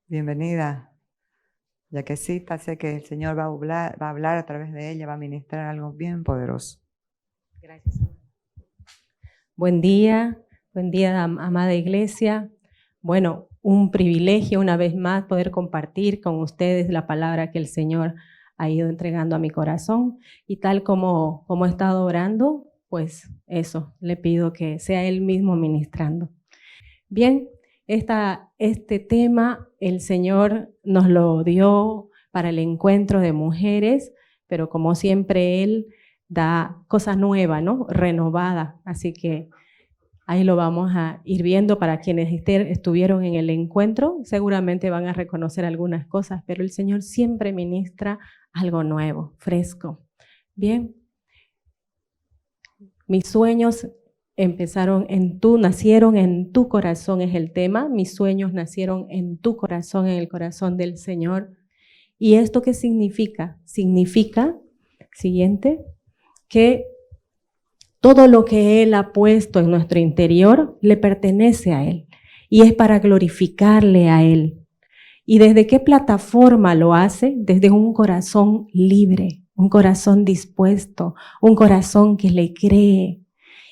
Bienvenida, Yaquecita. Sé que el Señor va a hablar a través de ella, va a ministrar algo bien poderoso. Gracias. Buen día, amada iglesia. Bueno, un privilegio una vez más poder compartir con ustedes la palabra que el Señor ha ido entregando a mi corazón. Y tal como he estado orando, pues eso, le pido que sea Él mismo ministrando. Bien, este tema el Señor nos lo dio para el encuentro de mujeres, pero como siempre Él da cosas nuevas, ¿no? Renovadas. Así que ahí lo vamos a ir viendo. Para quienes estuvieron en el encuentro, seguramente van a reconocer algunas cosas, pero el Señor siempre ministra algo nuevo, fresco. Bien, mis sueños nacieron en tu corazón, es el tema. Mis sueños nacieron en tu corazón, en el corazón del Señor. ¿Y esto qué significa? Significa, siguiente, que todo lo que Él ha puesto en nuestro interior le pertenece a Él y es para glorificarle a Él. ¿Y desde qué plataforma lo hace? Desde un corazón libre, un corazón dispuesto, un corazón que le cree.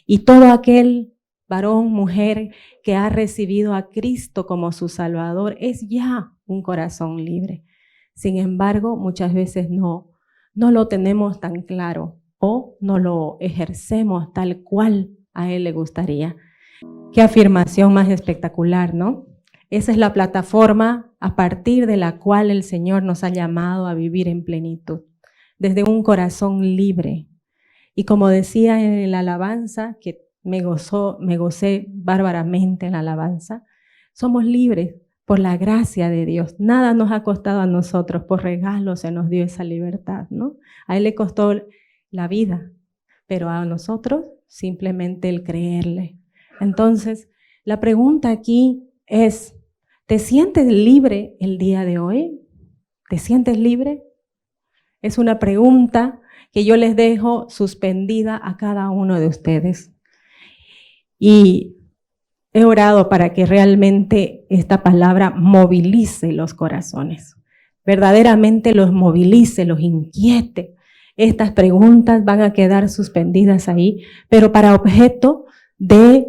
Y todo aquel varón, mujer que ha recibido a Cristo como su Salvador es ya un corazón libre. Sin embargo, muchas veces no lo tenemos tan claro o no lo ejercemos tal cual a Él le gustaría. Qué afirmación más espectacular, ¿no? Esa es la plataforma a partir de la cual el Señor nos ha llamado a vivir en plenitud, desde un corazón libre. Y como decía en la alabanza, que me gocé bárbaramente en la alabanza, somos libres por la gracia de Dios. Nada nos ha costado a nosotros, por regalo se nos dio esa libertad, ¿no? A Él le costó la vida, pero a nosotros simplemente el creerle. Entonces, la pregunta aquí es, ¿te sientes libre el día de hoy? ¿Te sientes libre? Es una pregunta que yo les dejo suspendida a cada uno de ustedes. Y he orado para que realmente esta palabra movilice los corazones, verdaderamente los movilice, los inquiete. Estas preguntas van a quedar suspendidas ahí, pero para objeto de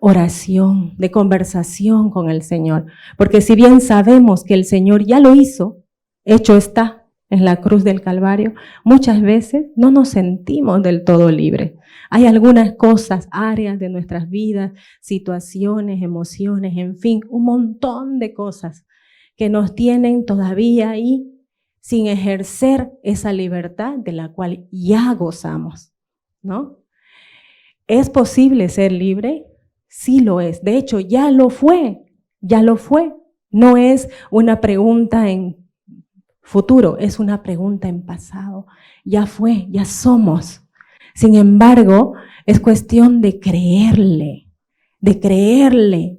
oración, de conversación con el Señor. Porque si bien sabemos que el Señor ya lo hizo, hecho está en la cruz del Calvario, muchas veces no nos sentimos del todo libres. Hay algunas cosas, áreas de nuestras vidas, situaciones, emociones, en fin, un montón de cosas que nos tienen todavía ahí sin ejercer esa libertad de la cual ya gozamos, ¿no? ¿Es posible ser libre? Sí lo es. De hecho, ya lo fue, ya lo fue. No es una pregunta en futuro, es una pregunta en pasado. Ya fue, ya somos. Sin embargo, es cuestión de creerle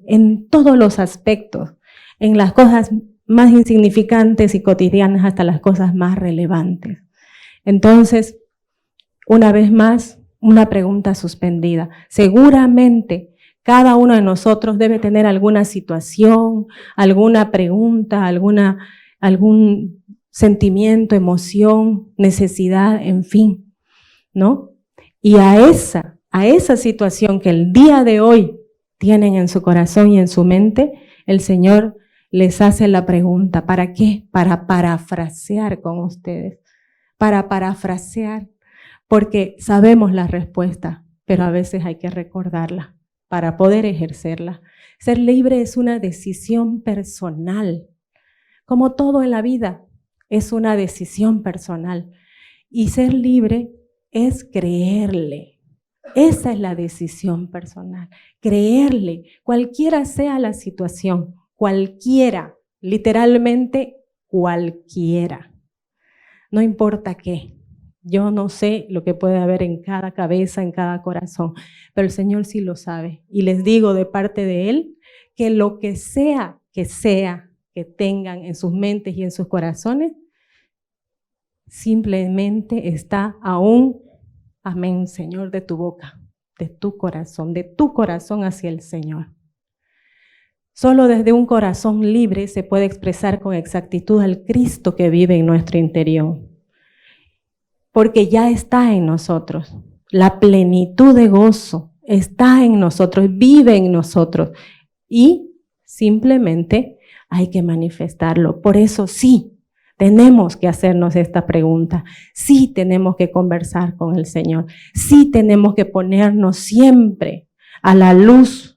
en todos los aspectos, en las cosas más insignificantes y cotidianas hasta las cosas más relevantes. Entonces, una vez más, una pregunta suspendida. Seguramente cada uno de nosotros debe tener alguna situación, alguna pregunta, algún sentimiento, emoción, necesidad, en fin, ¿no? Y a esa situación que el día de hoy tienen en su corazón y en su mente, el Señor les hace la pregunta, ¿para qué? Para parafrasear con ustedes, para parafrasear, porque sabemos la respuesta, pero a veces hay que recordarla para poder ejercerla. Ser libre es una decisión personal, como todo en la vida es una decisión personal. Y ser libre es creerle. Esa es la decisión personal, creerle, cualquiera sea la situación, cualquiera, literalmente cualquiera, no importa qué. Yo no sé lo que puede haber en cada cabeza, en cada corazón, pero el Señor sí lo sabe. Y les digo de parte de Él que lo que sea que tengan en sus mentes y en sus corazones, simplemente está aún, amén, Señor, de tu boca, de tu corazón hacia el Señor. Solo desde un corazón libre se puede expresar con exactitud al Cristo que vive en nuestro interior. Porque ya está en nosotros. La plenitud de gozo está en nosotros, vive en nosotros. Y simplemente hay que manifestarlo. Por eso sí, tenemos que hacernos esta pregunta. Sí tenemos que conversar con el Señor. Sí tenemos que ponernos siempre a la luz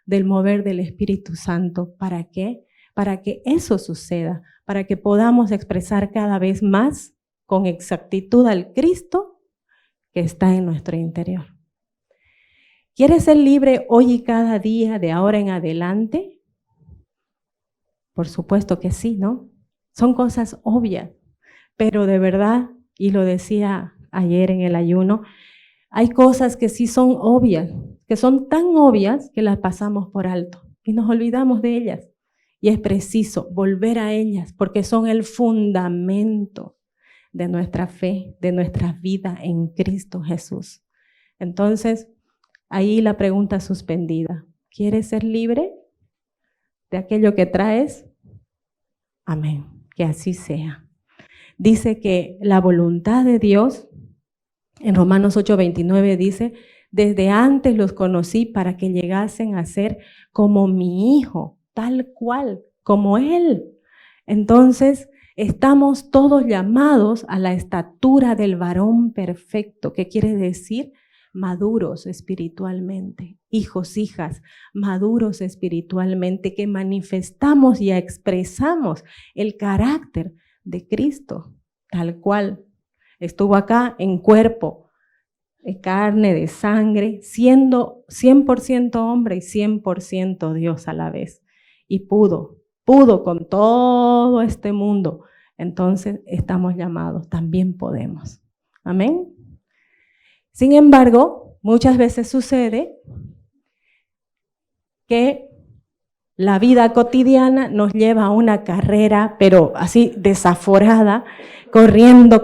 del mover del Espíritu Santo. ¿Para qué? Para que eso suceda, para que podamos expresar cada vez más con exactitud al Cristo que está en nuestro interior. ¿Quieres ser libre hoy y cada día de ahora en adelante? Por supuesto que sí, ¿no? Son cosas obvias, pero de verdad, y lo decía ayer en el ayuno, hay cosas que sí son obvias, que son tan obvias que las pasamos por alto y nos olvidamos de ellas. Y es preciso volver a ellas porque son el fundamento de nuestra fe, de nuestra vida en Cristo Jesús. Entonces, ahí la pregunta suspendida. ¿Quieres ser libre de aquello que traes? Amén. Que así sea. Dice que la voluntad de Dios, en Romanos 8:29 dice, desde antes los conocí para que llegasen a ser como mi hijo, tal cual, como él. Entonces, estamos todos llamados a la estatura del varón perfecto. ¿Qué quiere decir? Maduros espiritualmente, hijos, hijas, maduros espiritualmente, que manifestamos y expresamos el carácter de Cristo, tal cual estuvo acá en cuerpo, de carne, de sangre, siendo 100% hombre y 100% Dios a la vez. Y pudo con todo este mundo. Entonces estamos llamados, también podemos. Amén. Sin embargo, muchas veces sucede que la vida cotidiana nos lleva a una carrera, pero así desaforada, corriendo,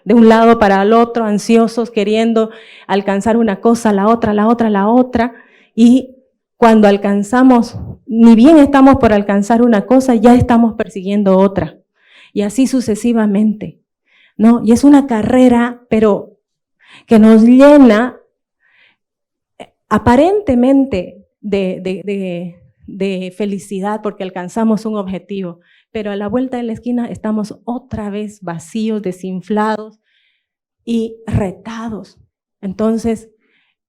de un lado para el otro, ansiosos, queriendo alcanzar una cosa, la otra, y cuando alcanzamos, ni bien estamos por alcanzar una cosa, ya estamos persiguiendo otra, y así sucesivamente, ¿no? Y es una carrera, pero que nos llena aparentemente de felicidad porque alcanzamos un objetivo, pero a la vuelta de la esquina estamos otra vez vacíos, desinflados y retados. Entonces,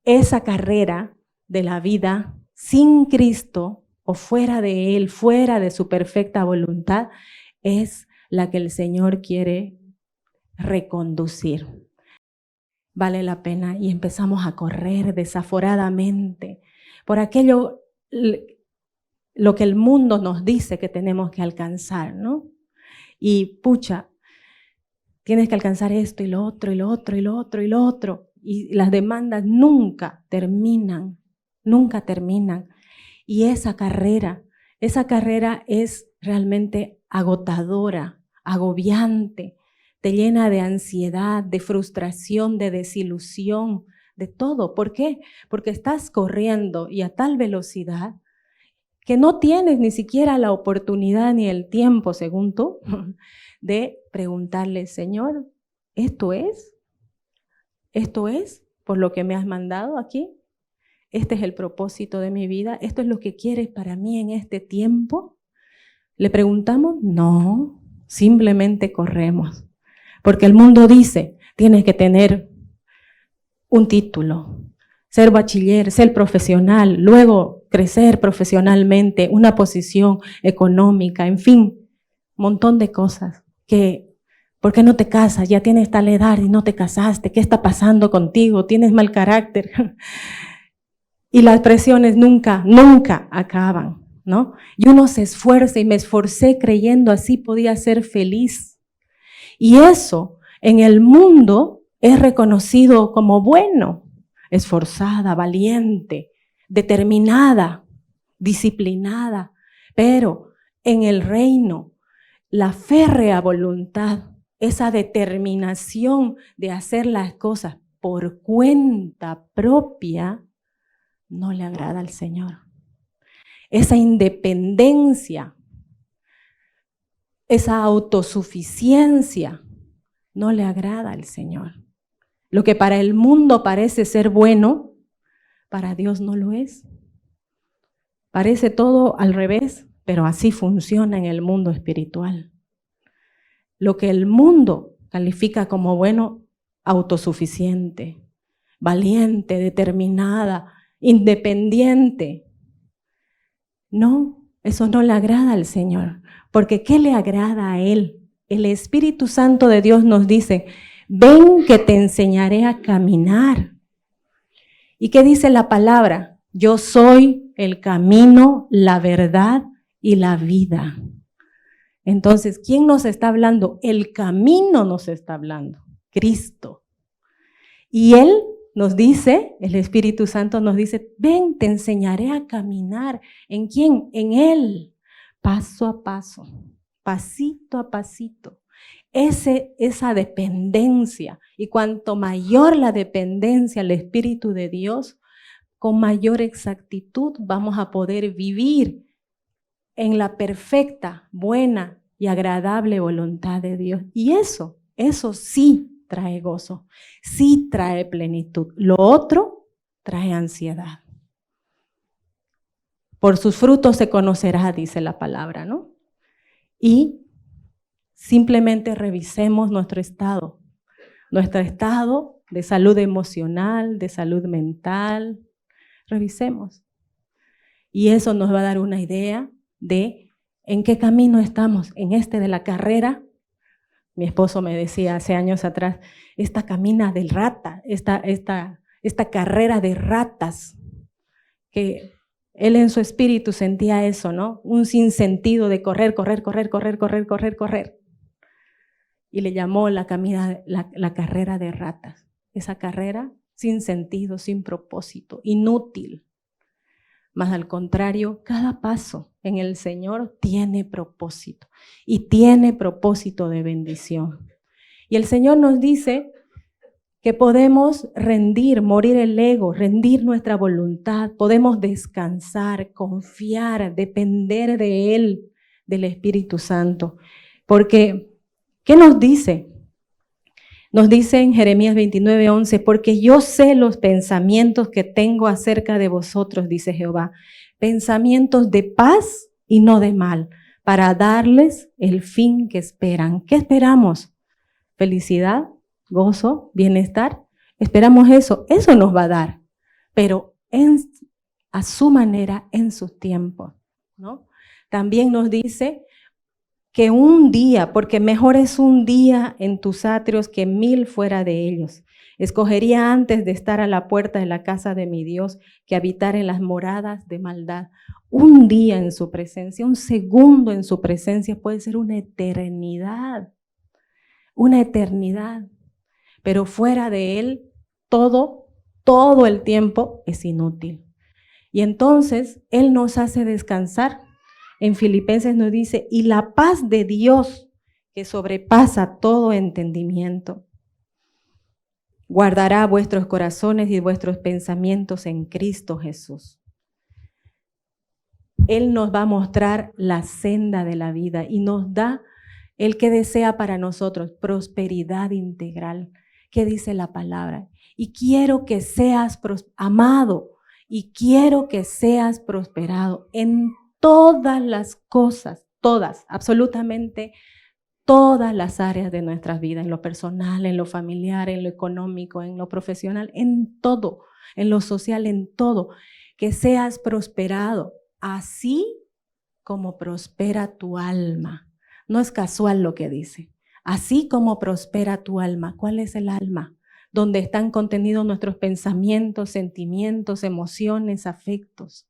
esa carrera de la vida sin Cristo o fuera de Él, fuera de su perfecta voluntad, es la que el Señor quiere reconducir. Vale la pena y empezamos a correr desaforadamente por aquello lo que el mundo nos dice que tenemos que alcanzar, ¿no? Y pucha, tienes que alcanzar esto y lo otro, y lo otro, y lo otro, y lo otro. Y las demandas nunca terminan. Y esa carrera es realmente agotadora, agobiante, te llena de ansiedad, de frustración, de desilusión, de todo. ¿Por qué? Porque estás corriendo y a tal velocidad que no tienes ni siquiera la oportunidad ni el tiempo, según tú, de preguntarle, Señor, ¿esto es? ¿Esto es por lo que me has mandado aquí? ¿Este es el propósito de mi vida? ¿Esto es lo que quieres para mí en este tiempo? ¿Le preguntamos? No, simplemente corremos. Porque el mundo dice, tienes que tener un título, ser bachiller, ser profesional, luego crecer profesionalmente, una posición económica, en fin, un montón de cosas que, ¿por qué no te casas? Ya tienes tal edad y no te casaste, ¿qué está pasando contigo? ¿Tienes mal carácter? Y las presiones nunca acaban, ¿no? Y uno se esfuerza y me esforcé creyendo así podía ser feliz. Y eso en el mundo es reconocido como bueno, esforzada, valiente, determinada, disciplinada. Pero en el reino, la férrea voluntad, esa determinación de hacer las cosas por cuenta propia, no le agrada al Señor. esa independencia, esa autosuficiencia, no le agrada al Señor. Lo que para el mundo parece ser bueno, para Dios no lo es. Parece todo al revés, pero así funciona en el mundo espiritual. Lo que el mundo califica como bueno, autosuficiente, valiente, determinada, independiente. No, eso no le agrada al Señor, porque ¿qué le agrada a Él? El Espíritu Santo de Dios nos dice, ven que te enseñaré a caminar. ¿Y qué dice la palabra? Yo soy el camino, la verdad y la vida. Entonces, ¿quién nos está hablando? El camino nos está hablando, Cristo. Y Él nos dice, el Espíritu Santo nos dice, ven, te enseñaré a caminar. ¿En quién? En Él, paso a paso, pasito a pasito. Esa dependencia, y cuanto mayor la dependencia al Espíritu de Dios, con mayor exactitud vamos a poder vivir en la perfecta, buena y agradable voluntad de Dios. Y eso sí trae gozo, sí trae plenitud. Lo otro trae ansiedad. Por sus frutos se conocerá, dice la palabra, ¿no? Y simplemente revisemos nuestro estado de salud emocional, de salud mental, revisemos. Y eso nos va a dar una idea de en qué camino estamos, en este de la carrera. Mi esposo me decía hace años atrás, esta camina del rata, esta carrera de ratas, que él en su espíritu sentía eso, ¿no? Un sinsentido de correr. Y le llamó la carrera de ratas. Esa carrera sin sentido, sin propósito, inútil. Mas al contrario, cada paso en el Señor tiene propósito y tiene propósito de bendición. Y el Señor nos dice que podemos rendir, morir el ego, rendir nuestra voluntad, podemos descansar, confiar, depender de Él, del Espíritu Santo. Porque, ¿qué nos dice? Nos dice en Jeremías 29:11, porque yo sé los pensamientos que tengo acerca de vosotros, dice Jehová, pensamientos de paz y no de mal, para darles el fin que esperan. ¿Qué esperamos? Felicidad, gozo, bienestar. Esperamos eso nos va a dar, pero a su manera, en sus tiempos, ¿no? También nos dice que un día, porque mejor es un día en tus atrios que 1000 fuera de ellos. Escogería antes de estar a la puerta de la casa de mi Dios que habitar en las moradas de maldad. Un día en su presencia, un segundo en su presencia puede ser una eternidad. Una eternidad. Pero fuera de Él, todo el tiempo es inútil. Y entonces Él nos hace descansar. En Filipenses nos dice, y la paz de Dios, que sobrepasa todo entendimiento, guardará vuestros corazones y vuestros pensamientos en Cristo Jesús. Él nos va a mostrar la senda de la vida y nos da el que desea para nosotros, prosperidad integral. ¿Qué dice la palabra? Y quiero que seas amado y quiero que seas prosperado en todas las cosas, todas, absolutamente todas las áreas de nuestras vidas, en lo personal, en lo familiar, en lo económico, en lo profesional, en todo, en lo social, en todo. Que seas prosperado, así como prospera tu alma. No es casual lo que dice. Así como prospera tu alma. ¿Cuál es el alma? Donde están contenidos nuestros pensamientos, sentimientos, emociones, afectos.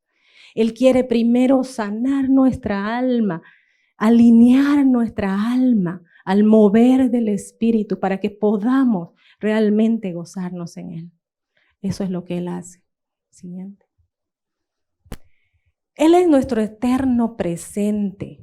Él quiere primero sanar nuestra alma, alinear nuestra alma al mover del Espíritu para que podamos realmente gozarnos en Él. Eso es lo que Él hace. Siguiente. Él es nuestro eterno presente.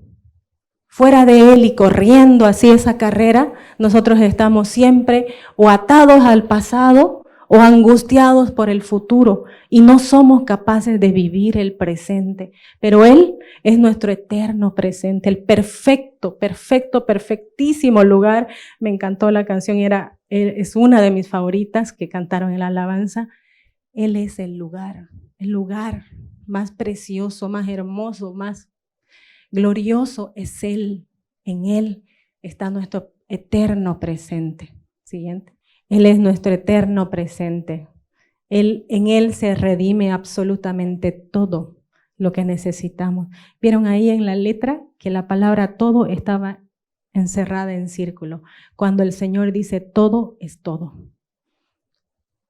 Fuera de Él y corriendo así esa carrera, nosotros estamos siempre o atados al pasado o angustiados por el futuro y no somos capaces de vivir el presente. Pero Él es nuestro eterno presente, el perfecto, perfectísimo lugar. Me encantó la canción, es una de mis favoritas que cantaron en la alabanza. Él es el lugar más precioso, más hermoso, más glorioso es Él. En Él está nuestro eterno presente. Siguiente. Él es nuestro eterno presente. En Él se redime absolutamente todo lo que necesitamos. ¿Vieron ahí en la letra que la palabra todo estaba encerrada en círculo? Cuando el Señor dice todo, es todo.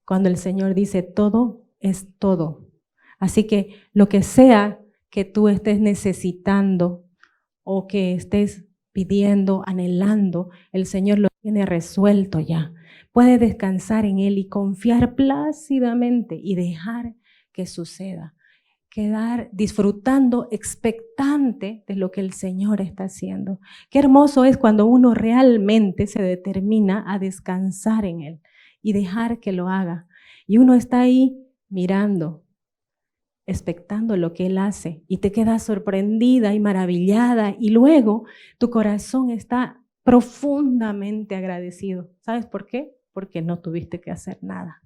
Cuando el Señor dice todo, es todo. Así que lo que sea que tú estés necesitando o que estés pidiendo, anhelando, el Señor lo tiene resuelto ya. Puedes descansar en Él y confiar plácidamente y dejar que suceda. Quedar disfrutando, expectante de lo que el Señor está haciendo. Qué hermoso es cuando uno realmente se determina a descansar en Él y dejar que lo haga. Y uno está ahí mirando, expectando lo que Él hace y te quedas sorprendida y maravillada y luego tu corazón está profundamente agradecido. ¿Sabes por qué? Porque no tuviste que hacer nada.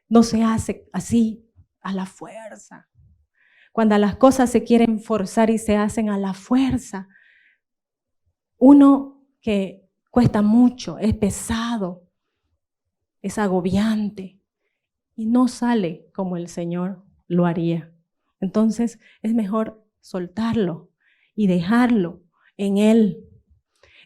No se hace así a la fuerza. Cuando las cosas se quieren forzar y se hacen a la fuerza, uno que cuesta mucho, es pesado, es agobiante y no sale como el Señor lo haría. Entonces es mejor soltarlo y dejarlo en Él.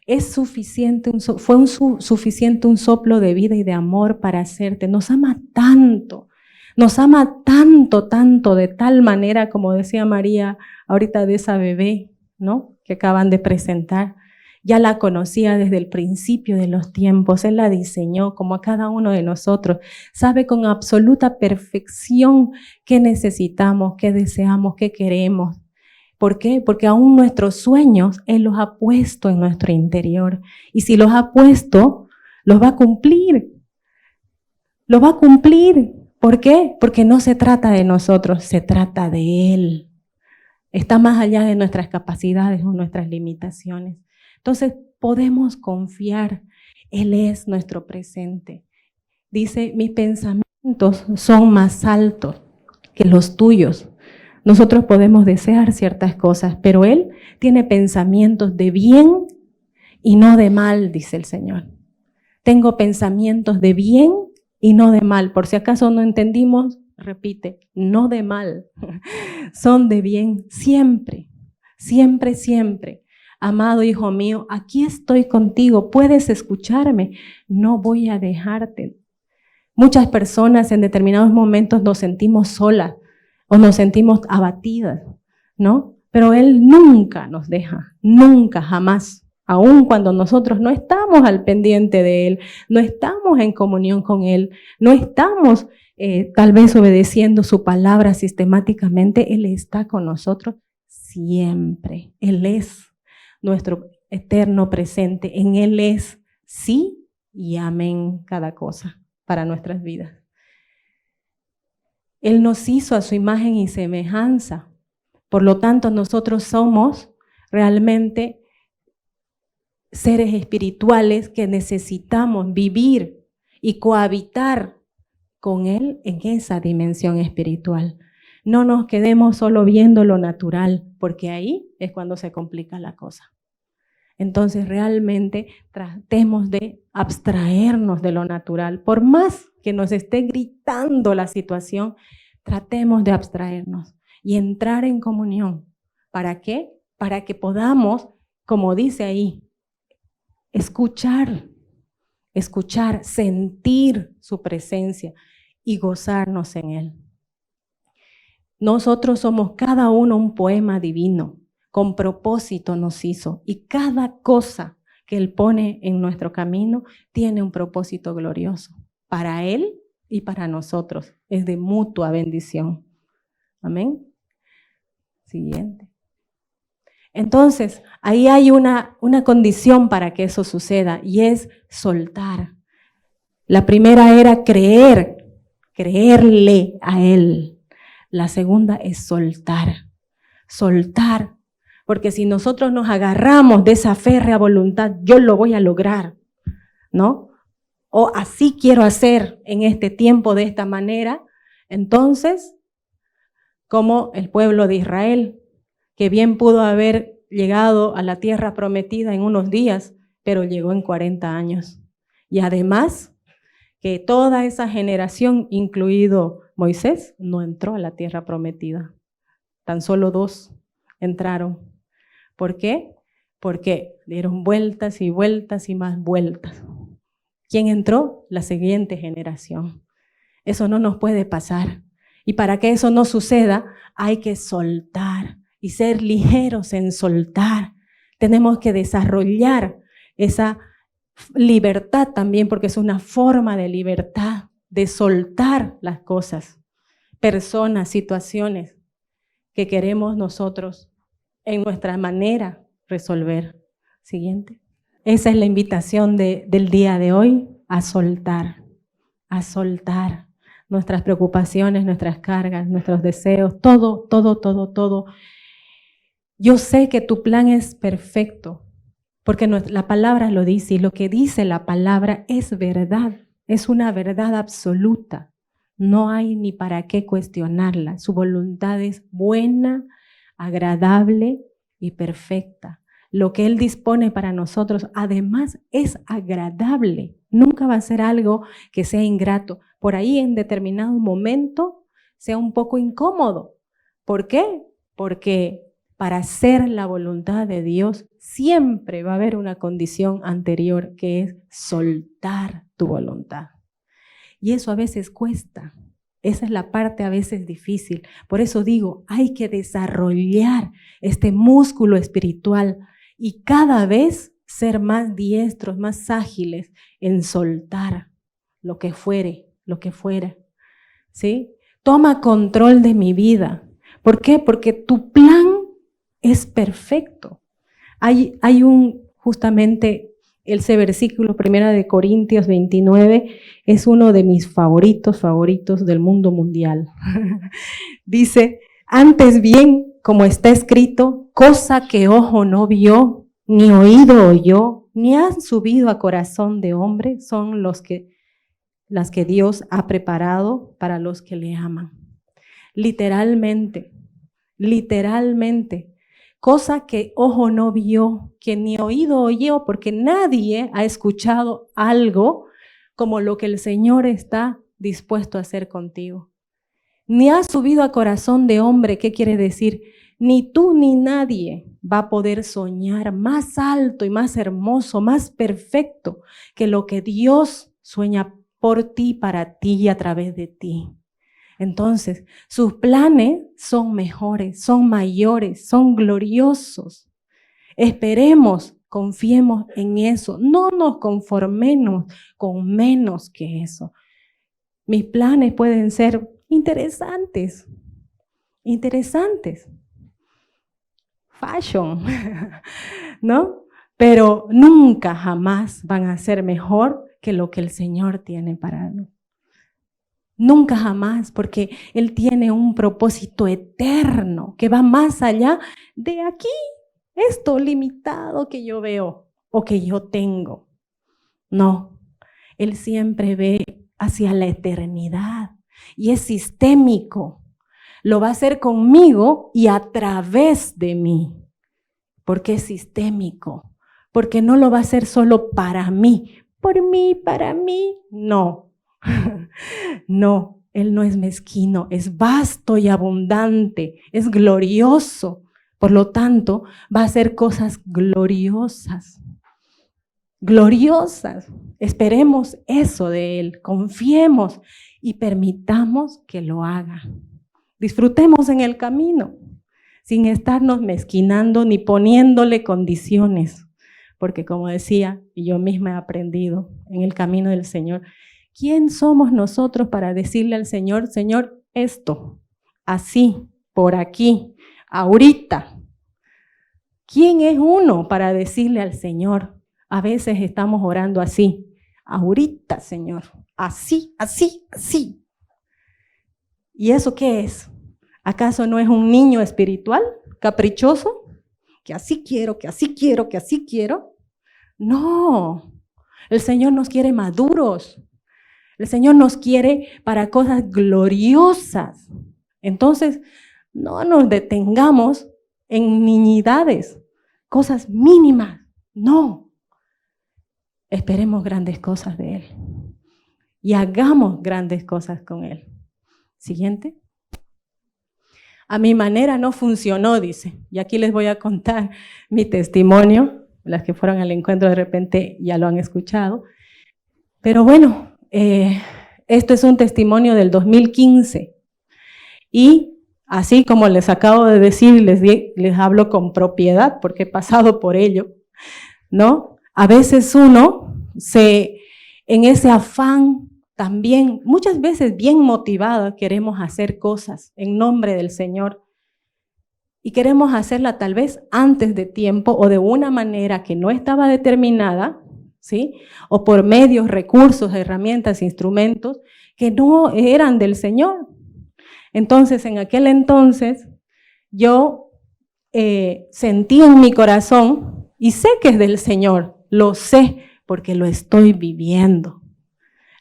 Es suficiente, suficiente un soplo de vida y de amor para hacerte. Nos ama tanto, de tal manera, como decía María ahorita de esa bebé, ¿no? Que acaban de presentar. Ya la conocía desde el principio de los tiempos, Él la diseñó como a cada uno de nosotros. Sabe con absoluta perfección qué necesitamos, qué deseamos, qué queremos. ¿Por qué? Porque aún nuestros sueños Él los ha puesto en nuestro interior. Y si los ha puesto, los va a cumplir. Los va a cumplir. ¿Por qué? Porque no se trata de nosotros, se trata de Él. Está más allá de nuestras capacidades o nuestras limitaciones. Entonces podemos confiar. Él es nuestro presente. Dice, mis pensamientos son más altos que los tuyos. Nosotros podemos desear ciertas cosas, pero Él tiene pensamientos de bien y no de mal, dice el Señor. Tengo pensamientos de bien y no de mal. Por si acaso no entendimos, repite, no de mal, son de bien siempre, siempre, siempre. Amado hijo mío, aquí estoy contigo, puedes escucharme, no voy a dejarte. Muchas personas en determinados momentos nos sentimos solas o nos sentimos abatidas, ¿no? Pero Él nunca nos deja, nunca, jamás. Aun cuando nosotros no estamos al pendiente de Él, no estamos en comunión con Él, no estamos tal vez obedeciendo su palabra sistemáticamente, Él está con nosotros siempre. Él es nuestro eterno presente. En Él es sí y amén cada cosa para nuestras vidas. Él nos hizo a su imagen y semejanza. Por lo tanto, nosotros somos realmente seres espirituales que necesitamos vivir y cohabitar con Él en esa dimensión espiritual. No nos quedemos solo viendo lo natural, porque ahí es cuando se complica la cosa. Entonces realmente tratemos de abstraernos de lo natural. Por más que nos esté gritando la situación, tratemos de abstraernos y entrar en comunión. ¿Para qué? Para que podamos, como dice ahí, escuchar, sentir su presencia y gozarnos en Él. Nosotros somos cada uno un poema divino. Con propósito nos hizo y cada cosa que Él pone en nuestro camino tiene un propósito glorioso para Él y para nosotros. Es de mutua bendición. Amén. Siguiente. Entonces, ahí hay una condición para que eso suceda y es soltar. La primera era creerle a Él. La segunda es soltar, porque si nosotros nos agarramos de esa férrea voluntad, yo lo voy a lograr, ¿no? O así quiero hacer en este tiempo de esta manera, entonces, como el pueblo de Israel, que bien pudo haber llegado a la tierra prometida en unos días, pero llegó en 40 años. Y además, que toda esa generación, incluido Moisés, no entró a la tierra prometida. Tan solo 2 entraron. ¿Por qué? Porque dieron vueltas y vueltas y más vueltas. ¿Quién entró? La siguiente generación. Eso no nos puede pasar. Y para que eso no suceda, hay que soltar y ser ligeros en soltar. Tenemos que desarrollar esa libertad también, porque es una forma de libertad, de soltar las cosas, personas, situaciones que queremos nosotros en nuestra manera resolver. Siguiente. Esa es la invitación del día de hoy, a soltar nuestras preocupaciones, nuestras cargas, nuestros deseos, todo. Yo sé que tu plan es perfecto, porque la palabra lo dice, y lo que dice la palabra es verdad, es una verdad absoluta. No hay ni para qué cuestionarla. Su voluntad es buena, agradable y perfecta. Lo que Él dispone para nosotros, además, es agradable. Nunca va a ser algo que sea ingrato. Por ahí, en determinado momento, sea un poco incómodo. ¿Por qué? Porque para hacer la voluntad de Dios, siempre va a haber una condición anterior, que es soltar tu voluntad. Y eso a veces cuesta. Esa es la parte a veces difícil. Por eso digo, hay que desarrollar este músculo espiritual y cada vez ser más diestros, más ágiles en soltar lo que fuere, lo que fuera. ¿Sí? Toma control de mi vida. ¿Por qué? Porque tu plan es perfecto. Hay justamente ese versículo 1 de Corintios 29 es uno de mis favoritos del mundo mundial. Dice, antes bien, como está escrito, cosa que ojo no vio, ni oído oyó, ni han subido a corazón de hombre, son las que Dios ha preparado para los que le aman. Literalmente, cosa que ojo no vio, que ni oído oyó, porque nadie ha escuchado algo como lo que el Señor está dispuesto a hacer contigo. Ni ha subido a corazón de hombre. ¿Qué quiere decir? Ni tú ni nadie va a poder soñar más alto y más hermoso, más perfecto que lo que Dios sueña por ti, para ti y a través de ti. Entonces, sus planes son mejores, son mayores, son gloriosos. Esperemos, confiemos en eso. No nos conformemos con menos que eso. Mis planes pueden ser interesantes. Fashion, ¿no? Pero nunca jamás van a ser mejor que lo que el Señor tiene para nosotros. Nunca jamás, porque Él tiene un propósito eterno que va más allá de aquí, esto limitado que yo veo o que yo tengo. No, Él siempre ve hacia la eternidad y es sistémico. Lo va a hacer conmigo y a través de mí. ¿Por qué es sistémico? Porque no lo va a hacer solo para mí. Para mí, no. No, Él no es mezquino, es vasto y abundante, es glorioso. Por lo tanto, va a hacer cosas gloriosas. Gloriosas. Esperemos eso de Él, confiemos y permitamos que lo haga. Disfrutemos en el camino, sin estarnos mezquinando ni poniéndole condiciones. Porque como decía, y yo misma he aprendido en el camino del Señor, ¿quién somos nosotros para decirle al Señor, Señor, esto, así, por aquí, ahorita? ¿Quién es uno para decirle al Señor? A veces estamos orando así, ahorita, Señor, así, así, así. ¿Y eso qué es? ¿Acaso no es un niño espiritual, caprichoso? Que así quiero, que así quiero, que así quiero. No, el Señor nos quiere maduros. El Señor nos quiere para cosas gloriosas. Entonces, no nos detengamos en niñidades, cosas mínimas. No. Esperemos grandes cosas de Él. Y hagamos grandes cosas con Él. Siguiente. A mi manera no funcionó, dice. Y aquí les voy a contar mi testimonio. Las que fueron al encuentro de repente ya lo han escuchado. Pero bueno, esto es un testimonio del 2015. Y así como les acabo de decir, les hablo con propiedad porque he pasado por ello, ¿no? A veces uno en ese afán también, muchas veces bien motivado, queremos hacer cosas en nombre del Señor y queremos hacerla tal vez antes de tiempo o de una manera que no estaba determinada, ¿sí? O por medios, recursos, herramientas, instrumentos que no eran del Señor. Entonces, en aquel entonces, yo sentí en mi corazón, y sé que es del Señor, lo sé porque lo estoy viviendo,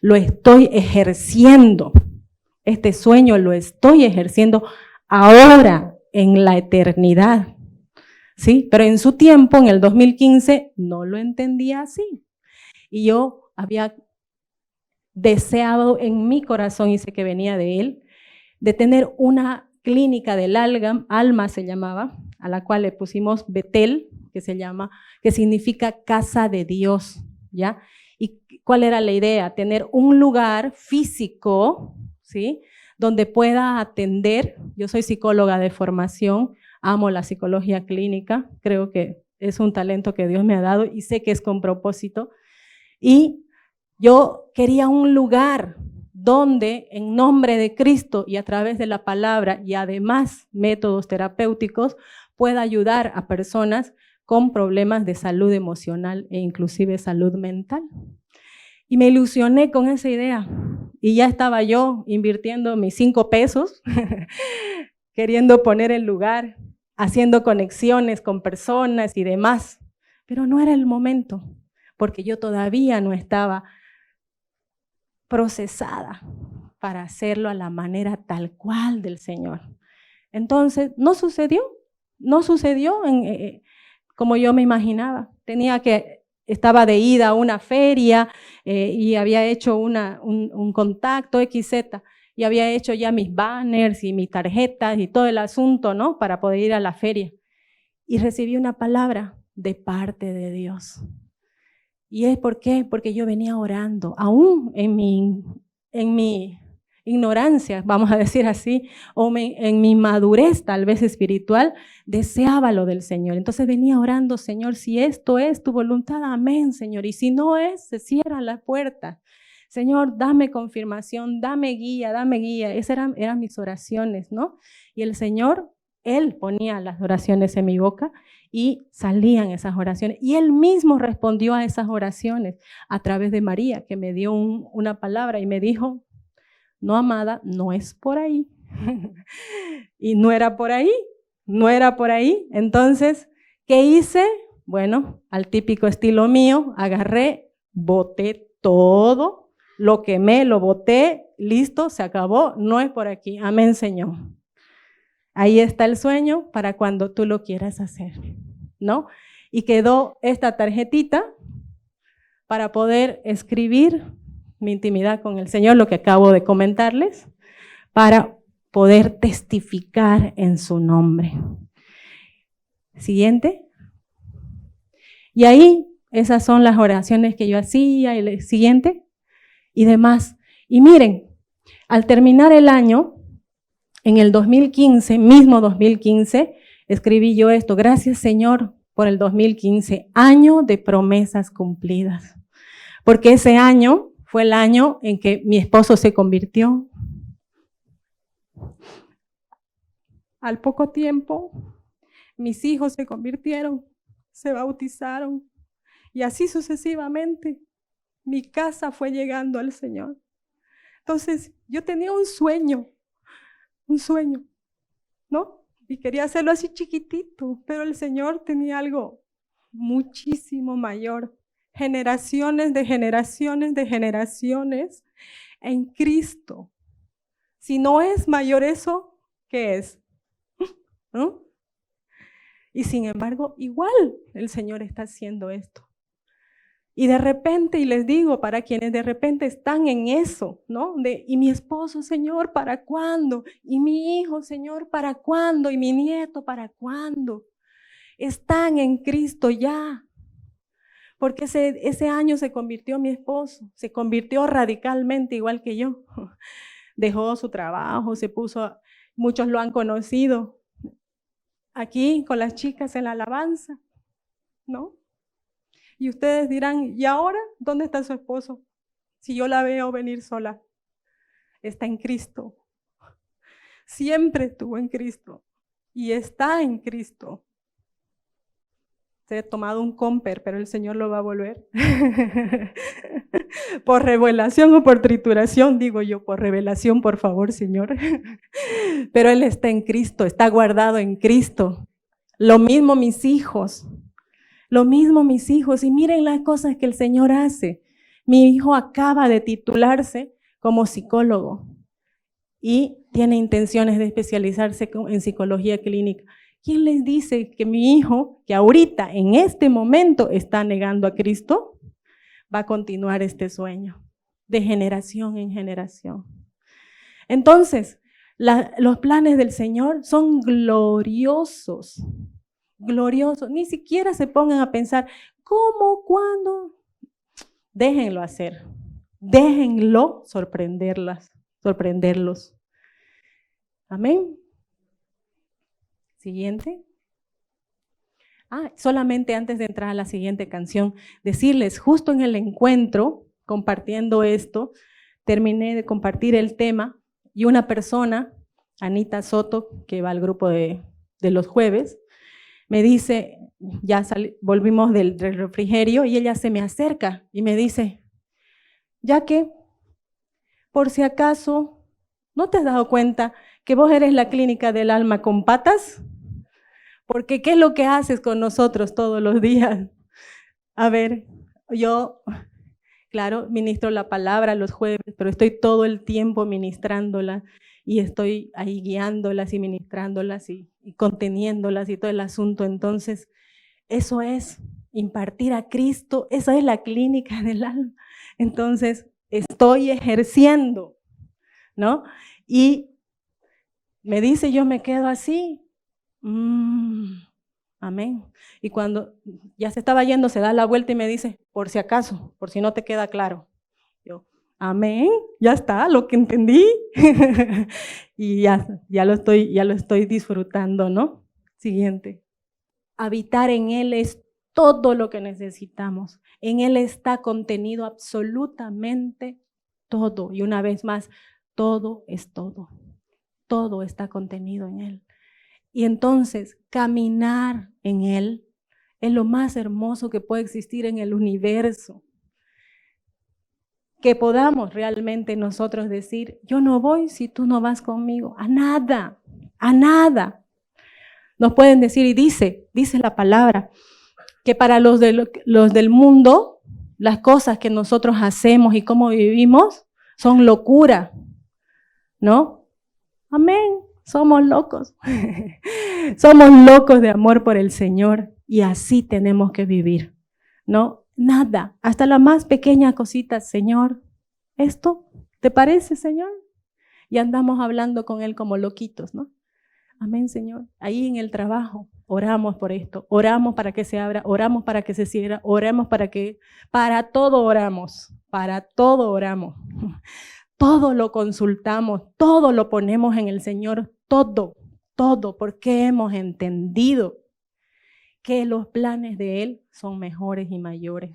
lo estoy ejerciendo. Este sueño lo estoy ejerciendo ahora en la eternidad, ¿sí? Pero en su tiempo, en el 2015, no lo entendía así. Y yo había deseado en mi corazón, y sé que venía de Él, de tener una clínica del alma se llamaba, a la cual le pusimos Betel, que significa casa de Dios, ¿ya? ¿Y cuál era la idea? Tener un lugar físico, ¿sí? Donde pueda atender. Yo soy psicóloga de formación, amo la psicología clínica, creo que es un talento que Dios me ha dado y sé que es con propósito. Y yo quería un lugar donde en nombre de Cristo y a través de la palabra y además métodos terapéuticos pueda ayudar a personas con problemas de salud emocional e inclusive salud mental. Y me ilusioné con esa idea y ya estaba yo invirtiendo mis 5 pesos, queriendo poner el lugar, haciendo conexiones con personas y demás, pero no era el momento porque yo todavía no estaba procesada para hacerlo a la manera tal cual del Señor. Entonces, no sucedió como yo me imaginaba. Estaba de ida a una feria y había hecho un contacto XZ y había hecho ya mis banners y mis tarjetas y todo el asunto, ¿no? Para poder ir a la feria. Y recibí una palabra de parte de Dios. ¿Y es por qué? Porque yo venía orando, aún en mi ignorancia, vamos a decir así, o en mi madurez tal vez espiritual, deseaba lo del Señor. Entonces venía orando, Señor, si esto es tu voluntad, amén, Señor. Y si no es, se cierra la puerta. Señor, dame confirmación, dame guía, dame guía. Esas eran mis oraciones, ¿no? Y el Señor, Él ponía las oraciones en mi boca y salían esas oraciones. Y Él mismo respondió a esas oraciones a través de María, que me dio una palabra y me dijo, no, amada, no es por ahí. Y no era por ahí, no era por ahí. Entonces, ¿qué hice? Bueno, al típico estilo mío, agarré, boté todo, lo quemé, lo boté, listo, se acabó, no es por aquí. Amén, Señor. Ahí está el sueño para cuando tú lo quieras hacer, ¿no? Y quedó esta tarjetita para poder escribir mi intimidad con el Señor, lo que acabo de comentarles, para poder testificar en su nombre. Siguiente. Y ahí, esas son las oraciones que yo hacía, y el siguiente, y demás. Y miren, al terminar el año, en el 2015, mismo 2015, escribí yo esto, gracias Señor por el 2015, año de promesas cumplidas. Porque ese año fue el año en que mi esposo se convirtió. Al poco tiempo, mis hijos se convirtieron, se bautizaron y así sucesivamente. mi casa fue llegando al Señor. Entonces, yo tenía un sueño, ¿no? Y quería hacerlo así chiquitito, pero el Señor tenía algo muchísimo mayor. Generaciones de generaciones de generaciones en Cristo. Si no es mayor eso, ¿qué es? ¿No? Y sin embargo, igual el Señor está haciendo esto. Y de repente, y les digo, para quienes de repente están en eso, ¿no? Y mi esposo, Señor, ¿para cuándo? Y mi hijo, Señor, ¿para cuándo? Y mi nieto, ¿para cuándo? Están en Cristo ya. Porque ese año se convirtió mi esposo, se convirtió radicalmente igual que yo. Dejó su trabajo, se puso, muchos lo han conocido aquí con las chicas en la alabanza, ¿no? Y ustedes dirán, ¿y ahora dónde está su esposo? Si yo la veo venir sola, está en Cristo. Siempre estuvo en Cristo y está en Cristo. Se ha tomado un comper, pero el Señor lo va a volver. Por revelación o por trituración, digo yo, por revelación, por favor, Señor. Pero Él está en Cristo, está guardado en Cristo. Lo mismo mis hijos. Lo mismo mis hijos. Y miren las cosas que el Señor hace. Mi hijo acaba de titularse como psicólogo y tiene intenciones de especializarse en psicología clínica. ¿Quién les dice que mi hijo, que ahorita, en este momento, está negando a Cristo, va a continuar este sueño de generación en generación? Entonces, los planes del Señor son gloriosos, gloriosos. Ni siquiera se pongan a pensar, ¿cómo, cuándo? Déjenlo hacer, déjenlo sorprenderlos. Amén. Siguiente. Solamente antes de entrar a la siguiente canción, decirles, justo en el encuentro, compartiendo esto, terminé de compartir el tema y una persona, Anita Soto, que va al grupo de los jueves, me dice, volvimos del refrigerio y ella se me acerca y me dice, ya que, por si acaso, ¿no te has dado cuenta que vos eres la clínica del alma con patas? Porque ¿qué es lo que haces con nosotros todos los días? A ver, yo, claro, ministro la palabra los jueves, pero estoy todo el tiempo ministrándola y estoy ahí guiándolas y ministrándolas y conteniéndolas y todo el asunto. Entonces, eso es impartir a Cristo, esa es la clínica del alma. Entonces, estoy ejerciendo, ¿no? Y me dice, yo me quedo así. Amén. Y cuando ya se estaba yendo, se da la vuelta y me dice, por si acaso, por si no te queda claro. Yo, amén, ya está, lo que entendí. Y ya lo estoy disfrutando, ¿no? Siguiente. Habitar en Él es todo lo que necesitamos. En Él está contenido absolutamente todo. Y una vez más, todo es todo. Todo está contenido en Él. Y entonces, caminar en Él es lo más hermoso que puede existir en el universo. Que podamos realmente nosotros decir, yo no voy si tú no vas conmigo, a nada, a nada. Nos pueden decir, y dice la palabra, que para los del mundo, las cosas que nosotros hacemos y cómo vivimos son locura, ¿no? Amén. Somos locos. Somos locos de amor por el Señor y así tenemos que vivir, ¿no? Nada, hasta la más pequeña cosita, Señor, ¿esto te parece, Señor? Y andamos hablando con Él como loquitos, ¿no? Amén, Señor. Ahí en el trabajo oramos por esto, oramos para que se abra, oramos para que se cierre, oramos para todo oramos, todo lo consultamos, todo lo ponemos en el Señor, todo, porque hemos entendido que los planes de Él son mejores y mayores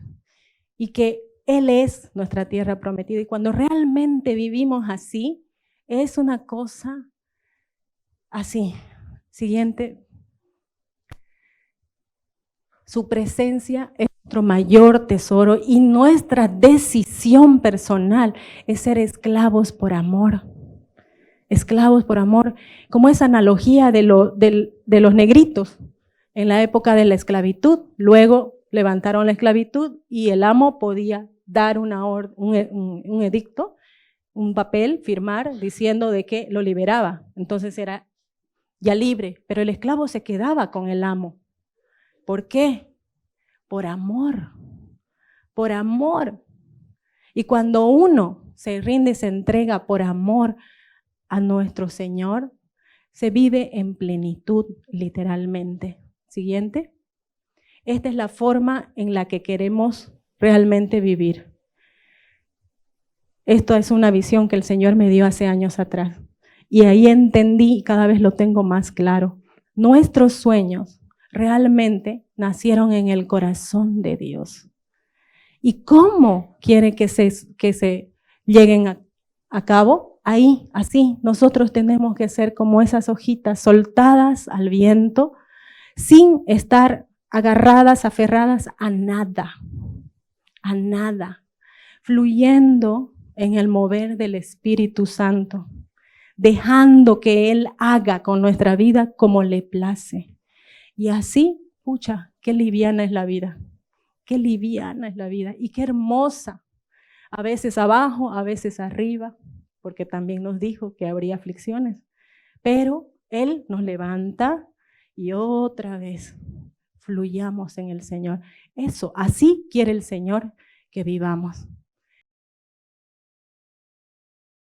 y que Él es nuestra tierra prometida. Y cuando realmente vivimos así, es una cosa así. Siguiente. Su presencia es nuestro mayor tesoro y nuestra decisión personal es ser esclavos por amor. Esclavos por amor, como esa analogía de los negritos en la época de la esclavitud. Luego levantaron la esclavitud y el amo podía dar un edicto, un papel, firmar, diciendo de que lo liberaba. Entonces era ya libre, pero el esclavo se quedaba con el amo. ¿Por qué? Por amor, por amor. Y cuando uno se rinde, se entrega por amor a nuestro Señor, se vive en plenitud, literalmente. Siguiente. Esta es la forma en la que queremos realmente vivir. Esto es una visión que el Señor me dio hace años atrás. Y ahí entendí, y cada vez lo tengo más claro. Nuestros sueños realmente nacieron en el corazón de Dios. ¿Y cómo quiere que se lleguen a cabo? Ahí, así, nosotros tenemos que ser como esas hojitas soltadas al viento, sin estar agarradas, aferradas a nada, fluyendo en el mover del Espíritu Santo, dejando que Él haga con nuestra vida como le place. Y así, pucha, qué liviana es la vida, qué liviana es la vida y qué hermosa. A veces abajo, a veces arriba, porque también nos dijo que habría aflicciones, pero Él nos levanta y otra vez fluyamos en el Señor. Eso, así quiere el Señor que vivamos.